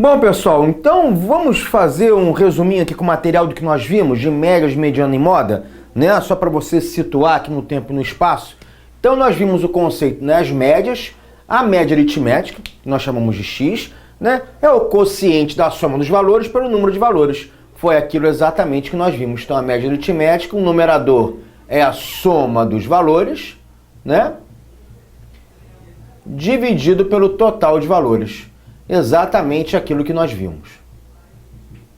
Bom, pessoal, então vamos fazer um resuminho aqui com o material do que nós vimos de médias, mediana e moda, né? Só para você se situar aqui no tempo e no espaço. Então nós vimos o conceito, né? As médias, a média aritmética, que nós chamamos de x, né? É o quociente da soma dos valores pelo número de valores. Foi aquilo exatamente que nós vimos. Então a média aritmética, o numerador é a soma dos valores, né? Dividido pelo total de valores. Exatamente aquilo que nós vimos.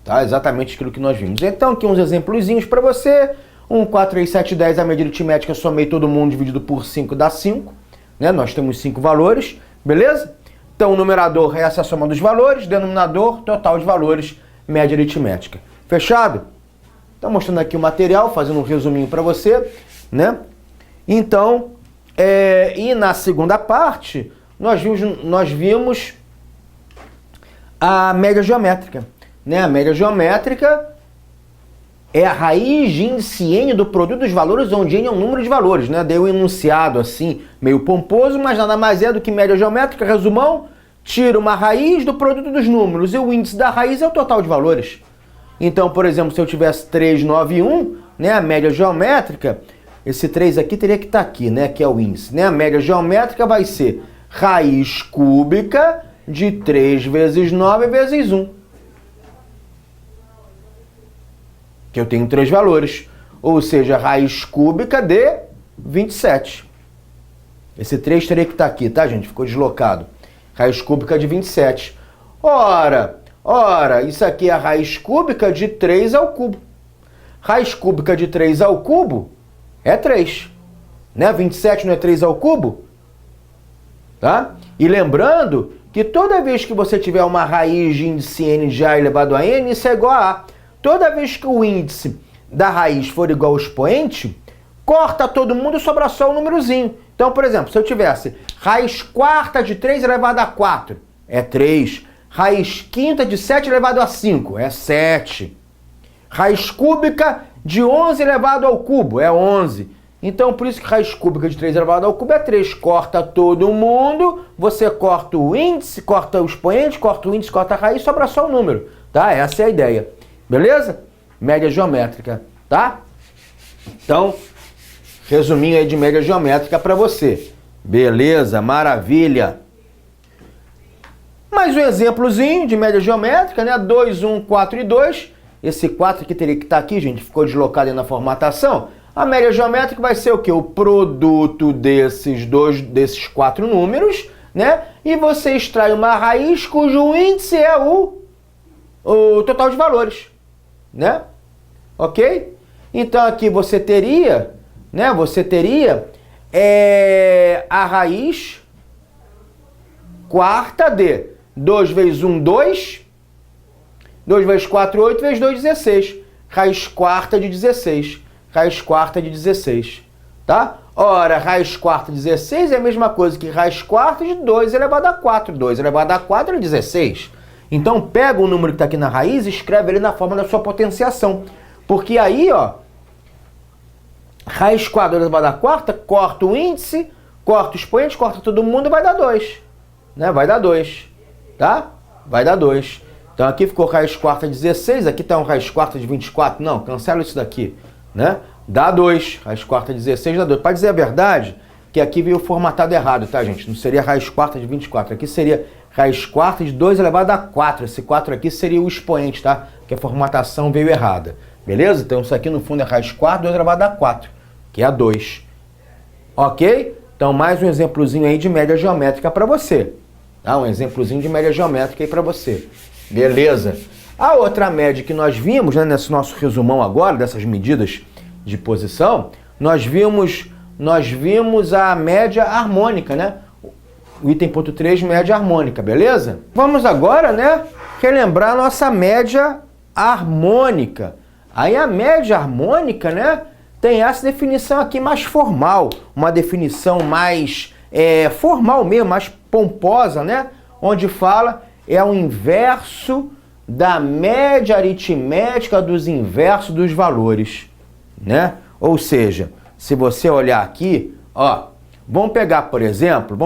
Tá? Exatamente aquilo que nós vimos. Então, aqui uns exemplozinhos para você. 1, 4, 3, 7, 10, a média aritmética, somei todo mundo dividido por 5 dá 5. Né? Nós temos 5 valores, beleza? Então, o numerador é essa soma dos valores, denominador, total de valores, média aritmética. Fechado? Então, mostrando aqui o material, fazendo um resuminho para você, né? Então, e na segunda parte, nós vimos a média geométrica, né? A média geométrica é a raiz de índice N do produto dos valores, onde N é um número de valores, né? Dei um enunciado assim, meio pomposo, mas nada mais é do que média geométrica, resumão, tira uma raiz do produto dos números, e o índice da raiz é o total de valores. Então, por exemplo, se eu tivesse 3, 9 e 1, né? A média geométrica, esse 3 aqui teria que estar aqui, né? Que é o índice, né? A média geométrica vai ser raiz cúbica de 3 vezes 9 vezes 1. Que eu tenho 3 valores. Ou seja, raiz cúbica de 27. Esse 3 teria que estar aqui, tá, gente? Ficou deslocado. Raiz cúbica de 27. Ora, isso aqui é a raiz cúbica de 3 ao cubo. Raiz cúbica de 3 ao cubo é 3. Né? 27 não é 3 ao cubo? Tá? E lembrando que toda vez que você tiver uma raiz de índice n de a elevado a n, isso é igual a a. Toda vez que o índice da raiz for igual ao expoente, corta todo mundo e sobra só o númerozinho. Então, por exemplo, se eu tivesse raiz quarta de 3 elevado a 4, é 3. Raiz quinta de 7 elevado a 5, é 7. Raiz cúbica de 11 elevado ao cubo, é 11. Então, por isso que raiz cúbica de 3 elevado ao cubo é 3. Corta todo mundo, você corta o índice, corta o expoente, corta o índice, corta a raiz, sobra só o número. Tá? Essa é a ideia. Beleza? Média geométrica, tá? Então, resuminho aí de média geométrica para você. Beleza, maravilha. Mais um exemplozinho de média geométrica, né? 2, 1, 4 e 2. Esse 4 aqui teria que estar aqui, gente, ficou deslocado aí na formatação. A média geométrica vai ser o quê? O produto desses 4 números, né? E você extrai uma raiz cujo índice é o total de valores, né? Ok? Então aqui você teria, né? Você teria a raiz quarta de 2 vezes 1, 2. 2 vezes 4, 8, vezes 2, 16. Raiz quarta de 16. Raiz quarta de 16, tá? Ora, raiz quarta de 16 é a mesma coisa que raiz quarta de 2 elevado a 4. 2 elevado a 4 é 16. Então, pega o número que está aqui na raiz e escreve ele na forma da sua potenciação. Porque aí, ó, raiz quarta elevado a quarta, corta o índice, corta o expoente, corta todo mundo e vai dar 2. Né? Vai dar 2, tá? Vai dar 2. Então, aqui ficou raiz quarta de 16, aqui está um raiz quarta de 24. Não, cancela isso daqui. Né? Dá 2, raiz quarta de 16 dá 2. Para dizer a verdade, que aqui veio formatado errado, tá, gente? Não seria raiz quarta de 24, aqui seria raiz quarta de 2 elevado a 4. Esse 4 aqui seria o expoente, tá? Que a formatação veio errada. Beleza? Então isso aqui no fundo é raiz quarta, 2 elevado a 4, que é a 2. Ok? Então mais um exemplozinho aí de média geométrica para você. Tá? Um exemplozinho de média geométrica aí para você. Beleza? A outra média que nós vimos, né, nesse nosso resumão agora, dessas medidas de posição, nós vimos a média harmônica, né? O item ponto 3, média harmônica, beleza? Vamos agora, né, relembrar a nossa média harmônica. Aí a média harmônica, né, tem essa definição aqui mais formal, uma definição mais formal mesmo, mais pomposa, né? Onde fala é o inverso da média aritmética dos inversos dos valores, né? Ou seja, se você olhar aqui, ó, vamos pegar, por exemplo,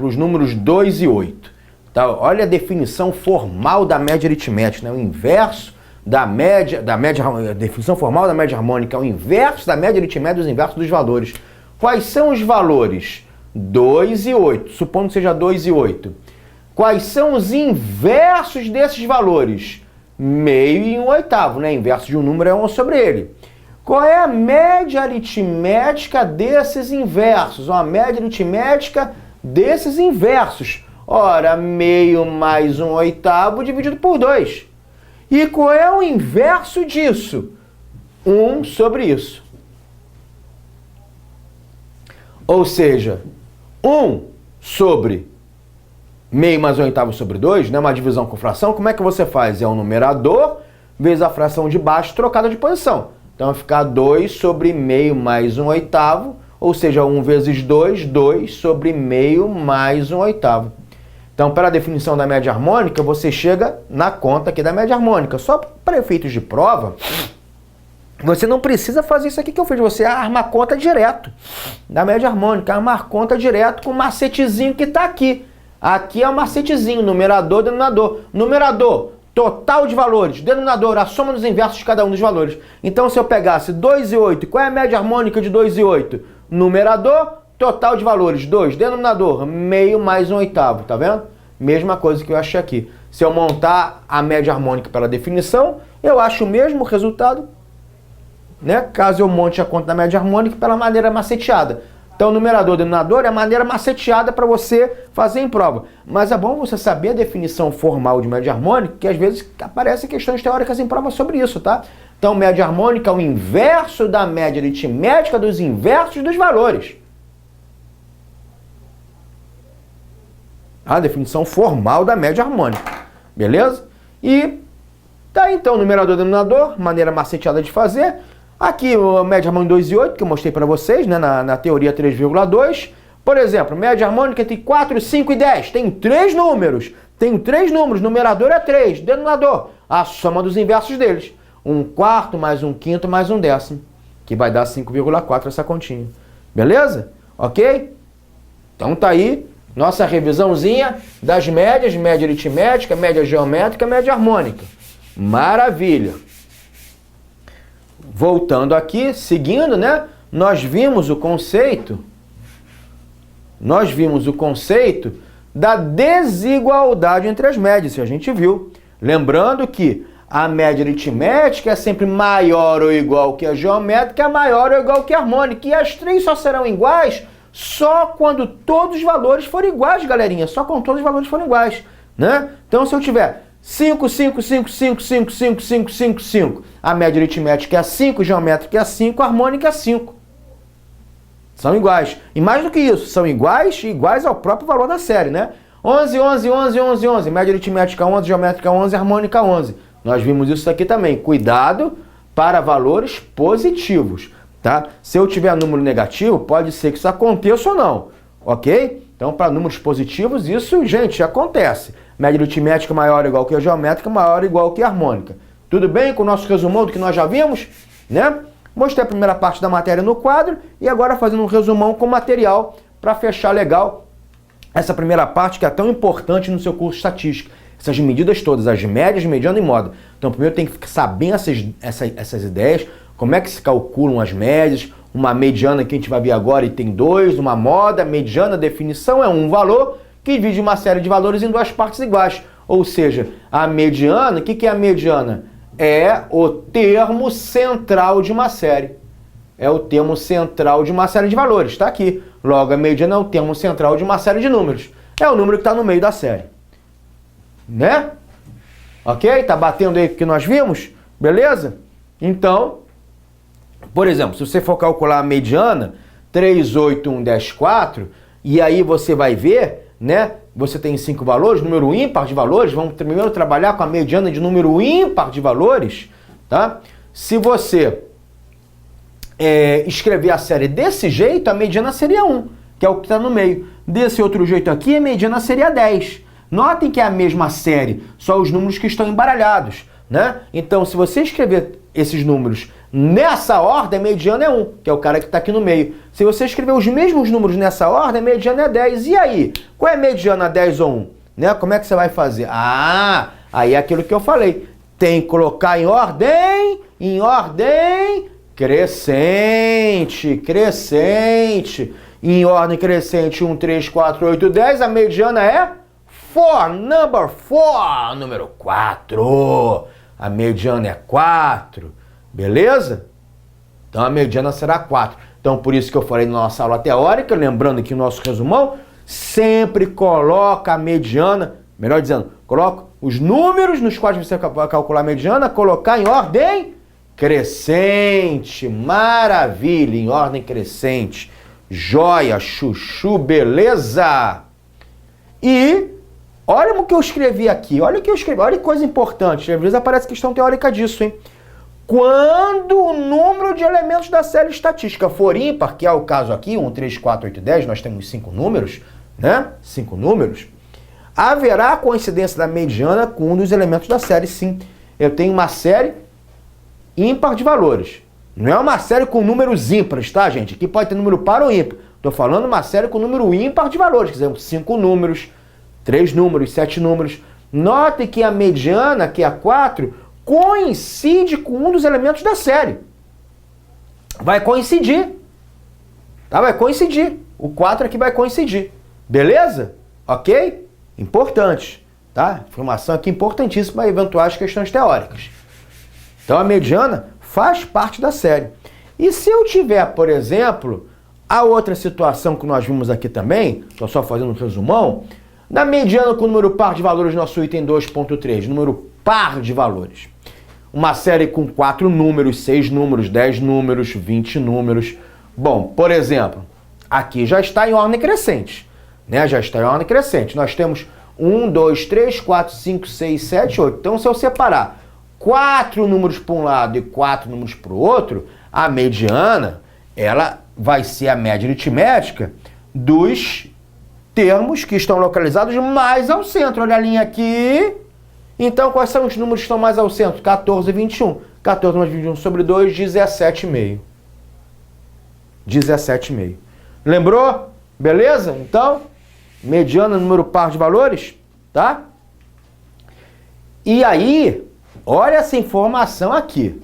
os números 2 e 8. Tá? Olha a definição formal da média aritmética, né? O inverso da média, a definição formal da média harmônica é o inverso da média aritmética dos inversos dos valores. Quais são os valores? 2 e 8, supondo que seja 2 e 8. Quais são os inversos desses valores? Meio e 1/8, né? Inverso de um número é 1 sobre ele. Qual é a média aritmética desses inversos? A média aritmética desses inversos. Ora, meio mais 1/8 dividido por 2. E qual é o inverso disso? 1 sobre isso. Ou seja, 1 sobre meio mais 1/8 sobre 2, né? Uma divisão com fração. Como é que você faz? É o numerador vezes a fração de baixo trocada de posição. Então vai ficar 2 sobre meio mais 1/8, ou seja, 1 vezes 2, 2 sobre meio mais 1/8. Então, pela definição da média harmônica, você chega na conta aqui da média harmônica. Só para efeitos de prova, você não precisa fazer isso aqui que eu fiz. Você arma a conta direto da média harmônica. Arma a conta direto com o macetezinho que está aqui. Aqui é o macetezinho, numerador, denominador. Numerador, total de valores. Denominador, a soma dos inversos de cada um dos valores. Então, se eu pegasse 2 e 8, qual é a média harmônica de 2 e 8? Numerador, total de valores, 2. Denominador, meio mais 1/8, tá vendo? Mesma coisa que eu achei aqui. Se eu montar a média harmônica pela definição, eu acho o mesmo resultado, né? Caso eu monte a conta da média harmônica pela maneira maceteada. Então, numerador e denominador é a maneira maceteada para você fazer em prova. Mas é bom você saber a definição formal de média harmônica, que às vezes aparecem questões teóricas em prova sobre isso, tá? Então, média harmônica é o inverso da média aritmética dos inversos dos valores. A definição formal da média harmônica, beleza? E tá então, numerador e denominador, maneira maceteada de fazer. Aqui a média harmônica 2 e 8, que eu mostrei para vocês, né, na teoria 3,2. Por exemplo, média harmônica entre 4, 5 e 10. Tem 3 números. Tenho 3 números, numerador é 3, denominador, a soma dos inversos deles. 1/4 mais 1/5 mais 1/10, que vai dar 5,4 essa continha. Beleza? Ok? Então tá aí nossa revisãozinha das médias, média aritmética, média geométrica, média harmônica. Maravilha! Voltando aqui, seguindo, né? Nós vimos o conceito da desigualdade entre as médias, isso a gente viu. Lembrando que a média aritmética é sempre maior ou igual que a geométrica, é maior ou igual que a harmônica. E as três só serão iguais só quando todos os valores forem iguais, galerinha. Só quando todos os valores forem iguais, né? Então, se eu tiver 5, 5, 5, 5, 5, 5, 5, 5, 5, a média aritmética é 5, geométrica é 5, a harmônica é 5. São iguais. E mais do que isso, são iguais ao próprio valor da série, né? 11, 11, 11, 11, 11. Média aritmética 11, geométrica 11, harmônica 11. Nós vimos isso aqui também. Cuidado para valores positivos, tá? Se eu tiver número negativo, pode ser que isso aconteça ou não, ok? Então, para números positivos, isso, gente, acontece. Média aritmética maior ou igual que a geométrica, maior ou igual que a harmônica. Tudo bem com o nosso resumão do que nós já vimos, né? Mostrei a primeira parte da matéria no quadro e agora fazendo um resumão com material para fechar legal essa primeira parte que é tão importante no seu curso de estatística. Essas medidas todas, as médias, mediana e moda. Então, primeiro tem que saber essas ideias, como é que se calculam as médias, uma mediana que a gente vai ver agora e tem 2, uma moda, mediana, definição é um valor que divide uma série de valores em duas partes iguais. Ou seja, a mediana, o que é a mediana? É o termo central de uma série. É o termo central de uma série de valores, está aqui. Logo, a mediana é o termo central de uma série de números. É o número que está no meio da série. Né? Ok? Tá batendo aí o que nós vimos? Beleza? Então, por exemplo, se você for calcular a mediana, 3, 8, 1, 10, 4, e aí você vai ver, né? Você tem 5 valores, número ímpar de valores, vamos primeiro trabalhar com a mediana de número ímpar de valores, tá? Se você escrever a série desse jeito, a mediana seria 1, que é o que está no meio. Desse outro jeito aqui, a mediana seria 10. Notem que é a mesma série, só os números que estão embaralhados, né? Então, se você escrever esses números nessa ordem, a mediana é 1, que é o cara que está aqui no meio. Se você escrever os mesmos números nessa ordem, a mediana é 10. E aí? Qual é a mediana, 10 ou 1? né? Como é que você vai fazer? Ah, aí é aquilo que eu falei. Tem que colocar em ordem crescente, crescente. Em ordem crescente, 1, 3, 4, 8, 10. A mediana é 4, number 4, número 4. A mediana é 4, beleza? Então a mediana será 4. Então por isso que eu falei na nossa aula teórica, lembrando aqui o nosso resumão, sempre coloca a mediana, melhor dizendo, coloca os números nos quais você vai calcular a mediana, colocar em ordem crescente. Maravilha, em ordem crescente. Joia, chuchu, beleza? E olha o que eu escrevi aqui, olha o que eu escrevi, olha que coisa importante, às vezes aparece questão teórica disso, hein? Quando o número de elementos da série estatística for ímpar, que é o caso aqui, 1, 3, 4, 8, 10, nós temos 5 números, né? 5 números, haverá coincidência da mediana com um dos elementos da série, sim. Eu tenho uma série ímpar de valores. Não é uma série com números ímpares, tá, gente? Aqui pode ter número par ou ímpar. Estou falando uma série com número ímpar de valores, quer dizer, 5 números, 3 números, 7 números. Note que a mediana, que é a 4, coincide com um dos elementos da série. Vai coincidir. Tá? Vai coincidir. O 4 aqui vai coincidir. Beleza? Ok? Importante. Tá? Informação aqui importantíssima para eventuais questões teóricas. Então a mediana faz parte da série. E se eu tiver, por exemplo, a outra situação que nós vimos aqui também, estou só fazendo um resumão, na mediana com o número par de valores, nosso item 2.3, número par de valores. Uma série com 4 números, 6 números, 10 números, 20 números. Bom, por exemplo, aqui já está em ordem crescente, né? Já está em ordem crescente. Nós temos 1, 2, 3, 4, 5, 6, 7, 8. Então, se eu separar 4 números para um lado e 4 números para o outro, a mediana, ela vai ser a média aritmética dos termos que estão localizados mais ao centro. Olha a linha aqui. Então, quais são os números que estão mais ao centro? 14 e 21. 14 mais 21 sobre 2, 17,5. 17,5. Lembrou? Beleza? Então, mediana, número par de valores, tá? E aí, olha essa informação aqui.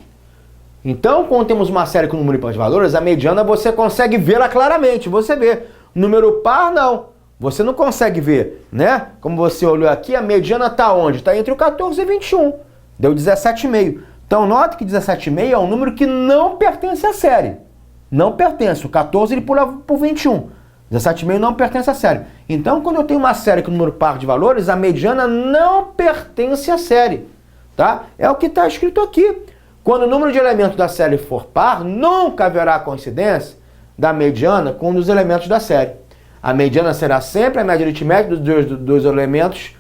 Então, quando temos uma série com número ímpar de valores, a mediana você consegue vê-la claramente. Você vê. Número par, não. Você não consegue ver, né? Como você olhou aqui, a mediana está onde? Está entre o 14 e 21. Deu 17,5. Então, note que 17,5 é um número que não pertence à série. Não pertence. O 14 ele pula por 21. 17,5 não pertence à série. Então, quando eu tenho uma série com número par de valores, a mediana não pertence à série. Tá? É o que está escrito aqui. Quando o número de elementos da série for par, nunca haverá coincidência da mediana com um dos elementos da série. A mediana será sempre a média aritmética dos elementos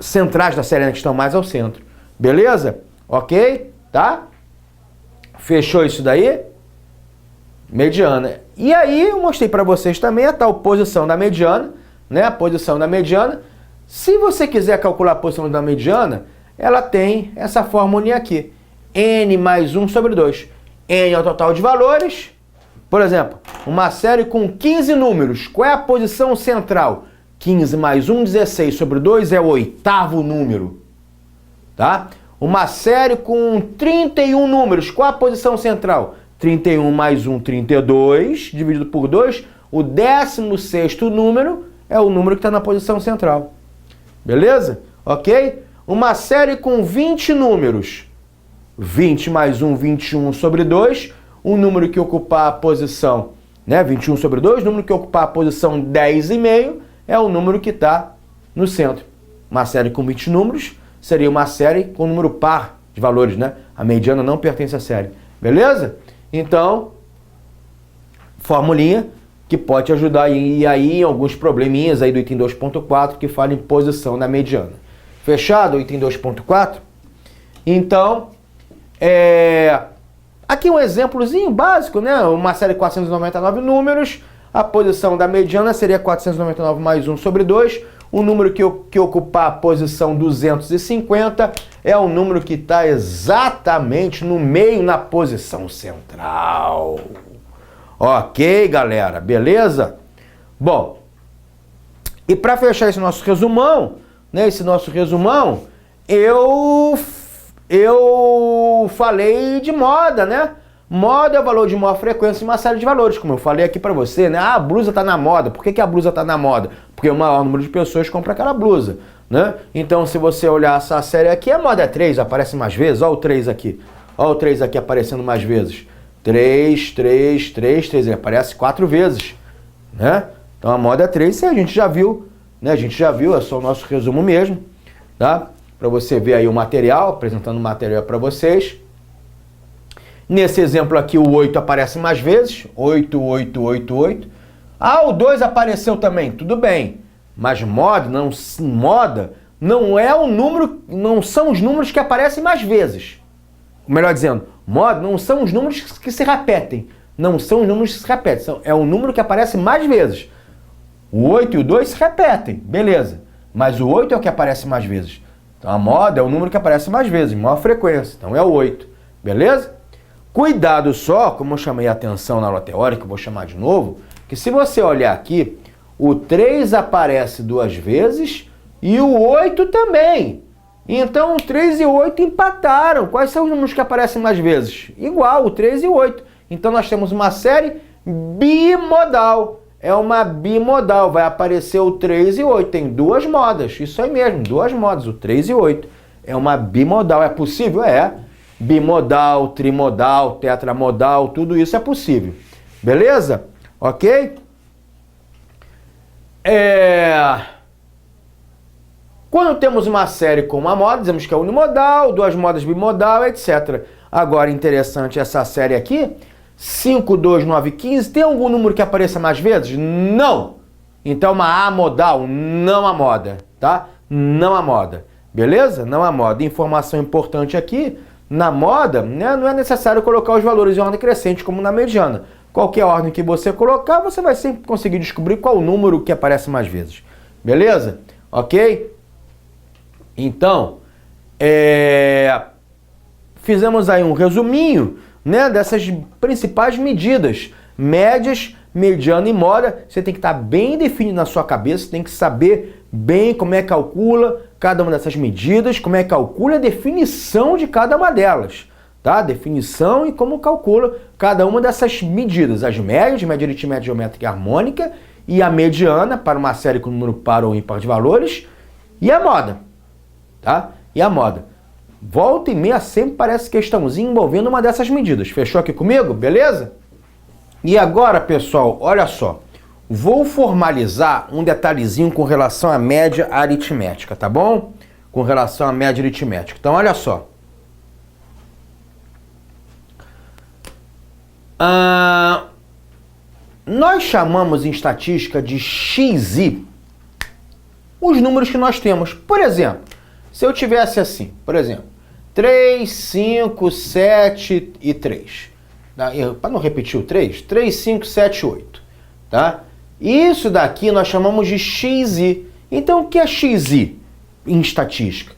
centrais da série, né, que estão mais ao centro. Beleza? Ok? Tá? Fechou isso daí? Mediana. E aí eu mostrei para vocês também a tal posição da mediana, né? A posição da mediana. Se você quiser calcular a posição da mediana, ela tem essa fórmula aqui. N mais 1 sobre 2. N é o total de valores. Por exemplo, uma série com 15 números. Qual é a posição central? 15 mais 1, 16 sobre 2 é o 8º número. Tá? Uma série com 31 números. Qual a posição central? 31 mais 1, 32, dividido por 2. O 16º número é o número que está na posição central. Beleza? Ok? Uma série com 20 números. 20 mais 1, 21 sobre 2. O número que ocupar a posição, né? 21 sobre 2. O número que ocupar a posição 10,5 é o número que está no centro. Uma série com 20 números seria uma série com número par de valores, né? A mediana não pertence à série. Beleza? Então, formulinha que pode ajudar aí em alguns probleminhas aí do item 2.4 que fala em posição da mediana. Fechado o item 2.4? Então, aqui um exemplozinho básico, né? Uma série de 499 números, a posição da mediana seria 499 mais 1 sobre 2. O número que ocupar a posição 250 é o número que está exatamente no meio, na posição central. Ok, galera? Beleza? Bom, E para fechar esse nosso resumão, né, eu falei de moda, né? Moda é o valor de maior frequência em uma série de valores, como eu falei aqui para você, né? Ah, a blusa tá na moda. Por que a blusa tá na moda? Porque o maior número de pessoas compra aquela blusa, né? Então, se você olhar essa série aqui, a moda é 3, aparece mais vezes. Olha o 3 aqui. Olha o 3 aqui aparecendo mais vezes. 3, 3, 3, 3. Ele aparece 4 vezes, né? Então, a moda é 3 e a gente já viu, né? A gente já viu, é só o nosso resumo mesmo, tá? Para você ver aí o material, apresentando o material para vocês. Nesse exemplo aqui, o 8 aparece mais vezes. 8, 8, 8, 8. Ah, o 2 apareceu também. Tudo bem. Mas moda não é o número, não são os números que aparecem mais vezes. Melhor dizendo, moda não são os números que se repetem. Não são os números que se repetem. É o número que aparece mais vezes. O 8 e o 2 se repetem. Beleza. Mas o 8 é o que aparece mais vezes. Então a moda é o número que aparece mais vezes, em maior frequência. Então é o 8. Beleza? Cuidado só, como eu chamei a atenção na aula teórica, eu vou chamar de novo, que se você olhar aqui, o 3 aparece 2 vezes e o 8 também. Então o 3 e o 8 empataram. Quais são os números que aparecem mais vezes? Igual, o 3 e o 8. Então nós temos uma série bimodal. É uma bimodal, vai aparecer o 3 e o 8. Tem 2 modas, isso aí mesmo, 2 modas, o 3 e o 8. É uma bimodal, é possível? É. Bimodal, trimodal, tetramodal, tudo isso é possível. Beleza? Ok? Quando temos uma série com uma moda, dizemos que é unimodal, 2 modas bimodal, etc. Agora, interessante essa série aqui, 5, 2, 9, 15, tem algum número que apareça mais vezes? Não! Então, uma amodal, não a moda, tá? Não a moda. Beleza? Não a moda. Informação importante aqui, na moda, né, não é necessário colocar os valores em ordem crescente como na mediana. Qualquer ordem que você colocar, você vai sempre conseguir descobrir qual o número que aparece mais vezes. Beleza? Ok? Então, fizemos aí um resuminho, né, dessas principais medidas. Médias, mediana e moda. Você tem que estar bem definido na sua cabeça, tem que saber bem como é que calcula cada uma dessas medidas, como é que calcula a definição de cada uma delas, tá? Definição e como calcula cada uma dessas medidas. As médias, média aritmética, geométrica e harmônica, e a mediana, para uma série com número par ou ímpar de valores, e a moda, tá? E a moda. Volta e meia sempre parece questãozinha envolvendo uma dessas medidas. Fechou aqui comigo? Beleza? E agora, pessoal, olha só. Vou formalizar um detalhezinho com relação à média aritmética, tá bom? Com relação à média aritmética. Então, olha só. Nós chamamos em estatística de XI os números que nós temos. Por exemplo, se eu tivesse assim, por exemplo, 3, 5, 7 e 3. Para não repetir o 3, 3, 5, 7, 8. Tá? Isso daqui nós chamamos de XI. Então, o que é XI em estatística?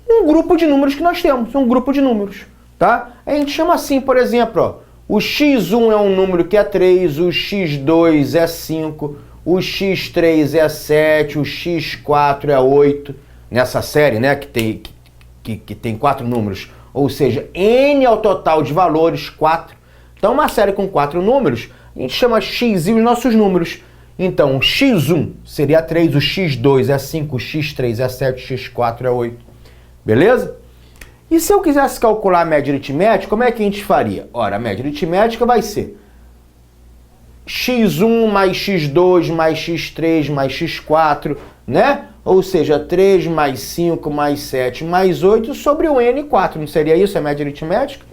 Um grupo de números que nós temos, um grupo de números, tá? A gente chama assim, por exemplo, ó, o X1 é um número que é 3, o X2 é 5, o X3 é 7, o X4 é 8. Nessa série, né, que tem 4 números, ou seja, N é o total de valores, 4. Então, uma série com 4 números, a gente chama XI os nossos números. Então, o X1 seria 3, o X2 é 5, o X3 é 7, o X4 é 8. Beleza? E se eu quisesse calcular a média aritmética, como é que a gente faria? Ora, a média aritmética vai ser X1 mais X2 mais X3 mais X4, né? Ou seja, 3 mais 5 mais 7 mais 8 sobre o N4. Não seria isso a média aritmética?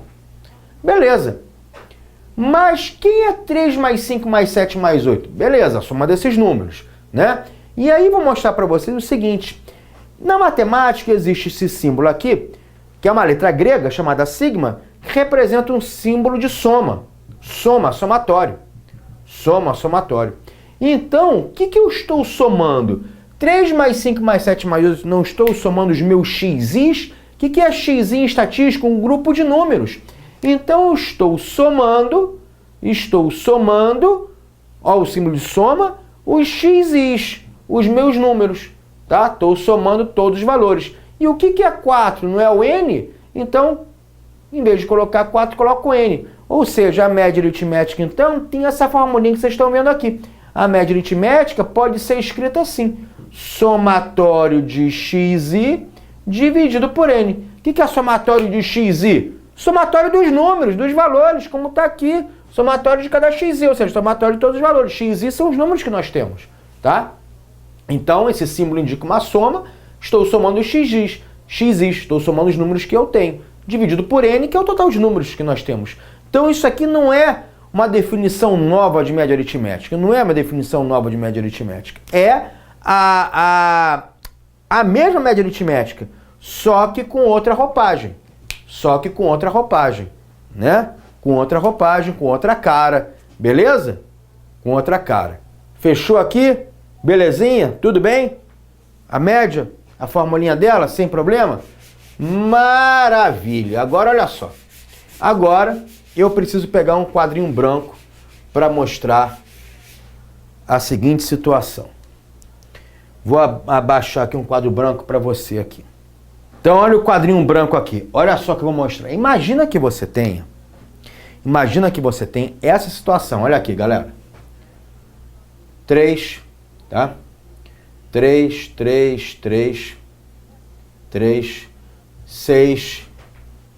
Beleza. Mas quem é 3 mais 5 mais 7 mais 8? Beleza, a soma desses números, né? E aí vou mostrar para vocês o seguinte. Na matemática existe esse símbolo aqui, que é uma letra grega chamada sigma, que representa um símbolo de soma. Soma, somatório. Soma, somatório. Então, o que eu estou somando? 3 mais 5 mais 7 mais 8, não estou somando os meus xis? O que é xi em estatística? Um grupo de números. Então, eu estou somando, ó o símbolo de soma, os xis. os meus números, tá? Estou somando todos os valores. E o que é 4? Não é o N? Então, em vez de colocar 4, coloco o N. Ou seja, a média aritmética, então, tem essa formulinha que vocês estão vendo aqui. A média aritmética pode ser escrita assim. Somatório de xi dividido por N. O que é somatório de xi? Somatório dos números, dos valores, como está aqui. Somatório de cada xi, ou seja, somatório de todos os valores. Xi são os números que nós temos, tá? Então, esse símbolo indica uma soma. Estou somando os xi, estou somando os números que eu tenho, dividido por N, que é o total de números que nós temos. Então, isso aqui não é uma definição nova de média aritmética, não é uma definição nova de média aritmética. É a mesma média aritmética, só que com outra roupagem. Né? Com outra roupagem, com outra cara, beleza? Com outra cara. Fechou aqui? Belezinha? Tudo bem? A média, a formulinha dela, sem problema? Maravilha! Agora, olha só. Agora, eu preciso pegar um quadrinho branco para mostrar a seguinte situação. Vou abaixar aqui um quadro branco para você aqui. Então, olha o quadrinho branco aqui. Olha só que eu vou mostrar. Imagina que você tenha essa situação. Olha aqui, galera. 3, tá? 3, 3, 3, 3, 6,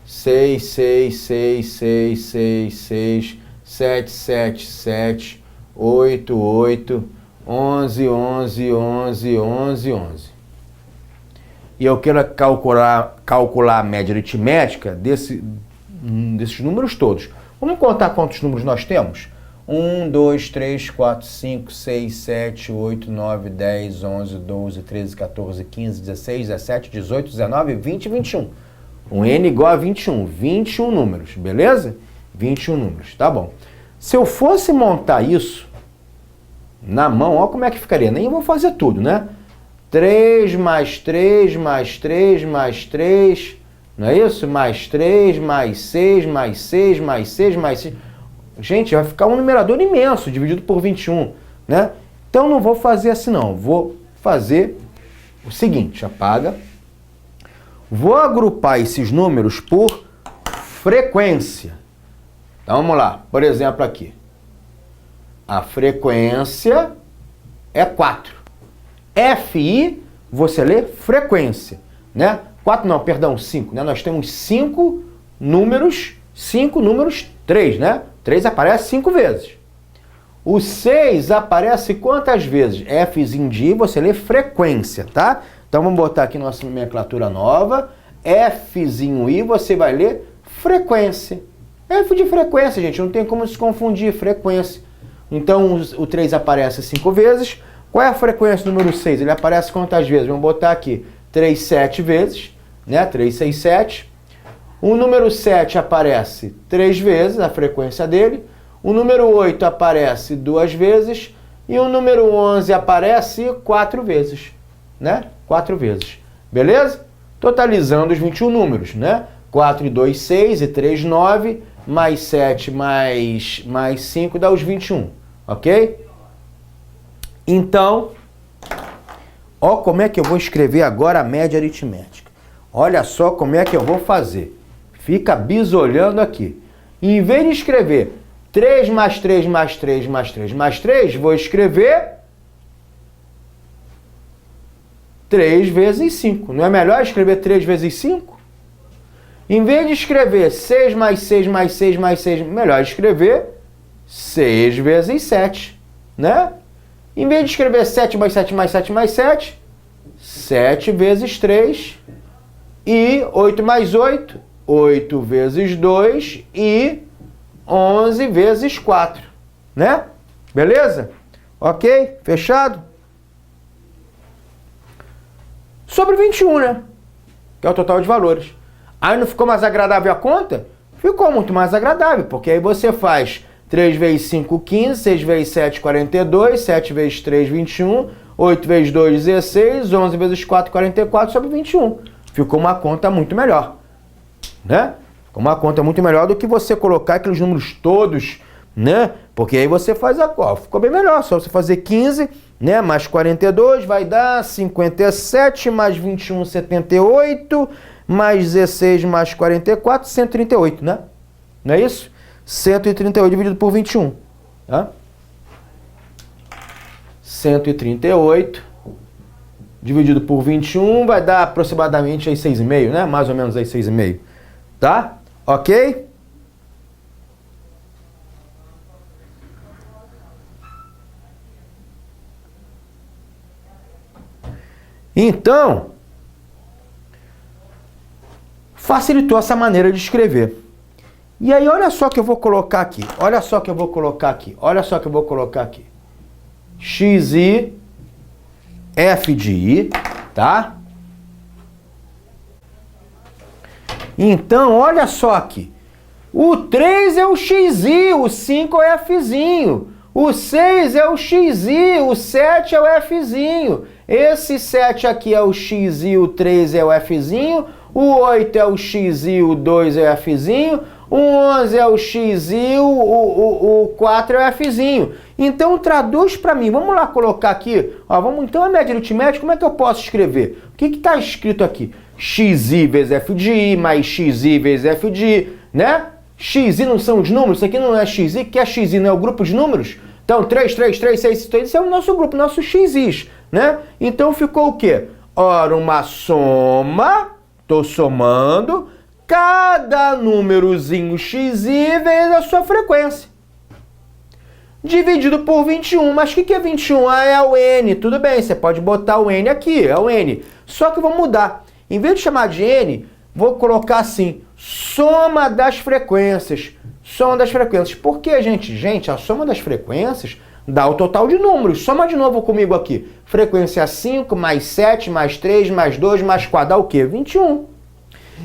6, 6, 6, 6, 6, 6, 7, 7, 7, 8, 8, 11, 11, 11, 11, 11. E eu quero calcular a média aritmética desses números todos. Vamos contar quantos números nós temos? 1, 2, 3, 4, 5, 6, 7, 8, 9, 10, 11, 12, 13, 14, 15, 16, 17, 18, 19, 20 e 21. Um N igual a 21. 21 números, beleza? 21 números, tá bom. Se eu fosse montar isso na mão, olha como é que ficaria. Nem vou fazer tudo, né? 3 mais 3 mais 3 mais 3, não é isso? Mais 3, mais 6, mais 6, mais 6, mais 6. Gente, vai ficar um numerador imenso, dividido por 21, né? Então, não vou fazer assim, não. Vou fazer o seguinte, apaga. Vou agrupar esses números por frequência. Então, vamos lá. Por exemplo, aqui. A frequência é 4. FI, você lê frequência, né? 4 não, perdão, 5, né? Nós temos 5 números, 3, né? 3 aparece 5 vezes. O 6 aparece quantas vezes? Fzinho de I, você lê frequência, tá? Então vamos botar aqui nossa nomenclatura nova. Fzinho I, você vai ler frequência. F de frequência, gente, não tem como se confundir, frequência. Então o 3 aparece 5 vezes. Qual é a frequência do número 6? Ele aparece quantas vezes? Vamos botar aqui 3, 7 vezes, né? 3, 6, 7. O número 7 aparece 3 vezes, a frequência dele. O número 8 aparece 2 vezes. E o número 11 aparece 4 vezes, né? 4 vezes. Beleza? Totalizando os 21 números, né? 4 e 2, 6 e 3, 9, mais 7 mais 5 dá os 21, ok? Então, ó como é que eu vou escrever agora a média aritmética. Olha só como é que eu vou fazer. Fica bisolhando aqui. Em vez de escrever 3 mais 3 mais 3 mais 3 mais 3, vou escrever 3 vezes 5. Não é melhor escrever 3 vezes 5? Em vez de escrever 6 mais 6 mais 6 mais 6, melhor escrever 6 vezes 7, né? Em vez de escrever 7 mais 7 mais 7 mais 7, 7 vezes 3 e 8 mais 8, 8 vezes 2 e 11 vezes 4, né? Beleza? Ok? Fechado? Sobre 21, né? Que é o total de valores. Aí não ficou mais agradável a conta? Ficou muito mais agradável, porque aí você faz 3 vezes 5, 15, 6 vezes 7, 42, 7 vezes 3, 21, 8 vezes 2, 16, 11 vezes 4, 44 sobre 21. Ficou uma conta muito melhor, né? Ficou uma conta muito melhor do que você colocar aqueles números todos, né? Porque aí você faz a conta. Ficou bem melhor, só você fazer 15 né? Mais 42 vai dar 57, mais 21, 78, mais 16, mais 44, 138, né? Não é isso? 138 dividido por 21, tá? 138 dividido por 21 vai dar aproximadamente aí 6,5, né? Mais ou menos aí 6,5, tá? Ok? Então, facilitou essa maneira de escrever. E aí, olha só que eu vou colocar aqui. Olha só que eu vou colocar aqui. Olha só que eu vou colocar aqui. XI, F de I, tá? Então, olha só aqui. O 3 é o XI, o 5 é o Fzinho. O 6 é o XI, o 7 é o Fzinho. Esse 7 aqui é o XI, o 3 é o Fzinho. O 8 é o XI, o 2 é o Fzinho. O 11 é o XI, o 4 é o Fzinho. Então, traduz para mim. Vamos lá colocar aqui. Ó, então, a média aritmética, como é que eu posso escrever? O que está escrito aqui? XI vezes F de I, mais XI vezes F de I, né? XI não são os números, isso aqui não é XI, que é XI, não é o grupo de números? Então, 3, 3, 3, 6, 6, isso é o nosso grupo, nosso XIs, né? Então, ficou o quê? Ora, uma soma, estou somando, cada númerozinho XI vezes a sua frequência. Dividido por 21, mas o que é 21? Ah, é o N, tudo bem, você pode botar o N aqui, é o N. Só que eu vou mudar. Em vez de chamar de N, vou colocar assim, soma das frequências. Soma das frequências. Por quê, gente? Gente, a soma das frequências dá o total de números. Soma de novo comigo aqui. Frequência 5, mais 7, mais 3, mais 2, mais 4, dá o quê? 21.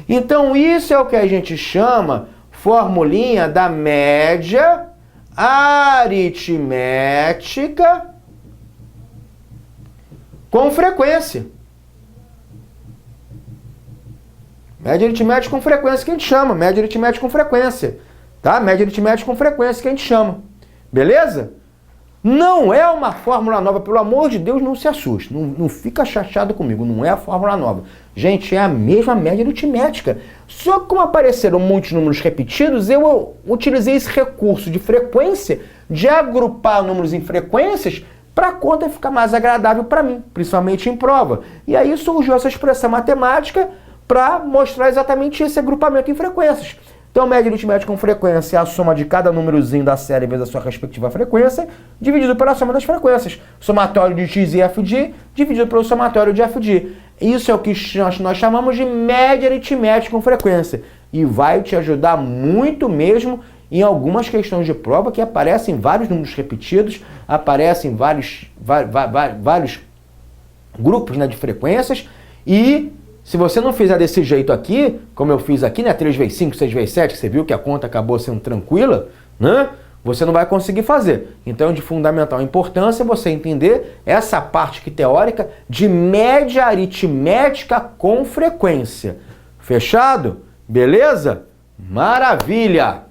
Então, isso é o que a gente chama, formulinha da média aritmética com frequência. Média aritmética com frequência que a gente chama. Média aritmética com frequência. Tá? Média aritmética com frequência que a gente chama. Beleza? Não é uma fórmula nova. Pelo amor de Deus, não se assuste. Não fica chateado comigo. Não é a fórmula nova. Gente, é a mesma média aritmética. Só que como apareceram muitos números repetidos, eu utilizei esse recurso de frequência, de agrupar números em frequências, para a conta ficar mais agradável para mim, principalmente em prova. E aí surgiu essa expressão matemática para mostrar exatamente esse agrupamento em frequências. Então, média aritmética com frequência é a soma de cada númerozinho da série vezes a sua respectiva frequência, dividido pela soma das frequências. Somatório de x e f de i, dividido pelo somatório de f de i. Isso é o que nós chamamos de média aritmética com frequência. E vai te ajudar muito mesmo em algumas questões de prova que aparecem vários números repetidos, aparecem vários grupos, né, de frequências. E se você não fizer desse jeito aqui, como eu fiz aqui, né, 3 vezes 5, 6 vezes 7, que você viu que a conta acabou sendo tranquila, né, você não vai conseguir fazer. Então, de fundamental importância você entender essa parte aqui teórica de média aritmética com frequência. Fechado? Beleza? Maravilha!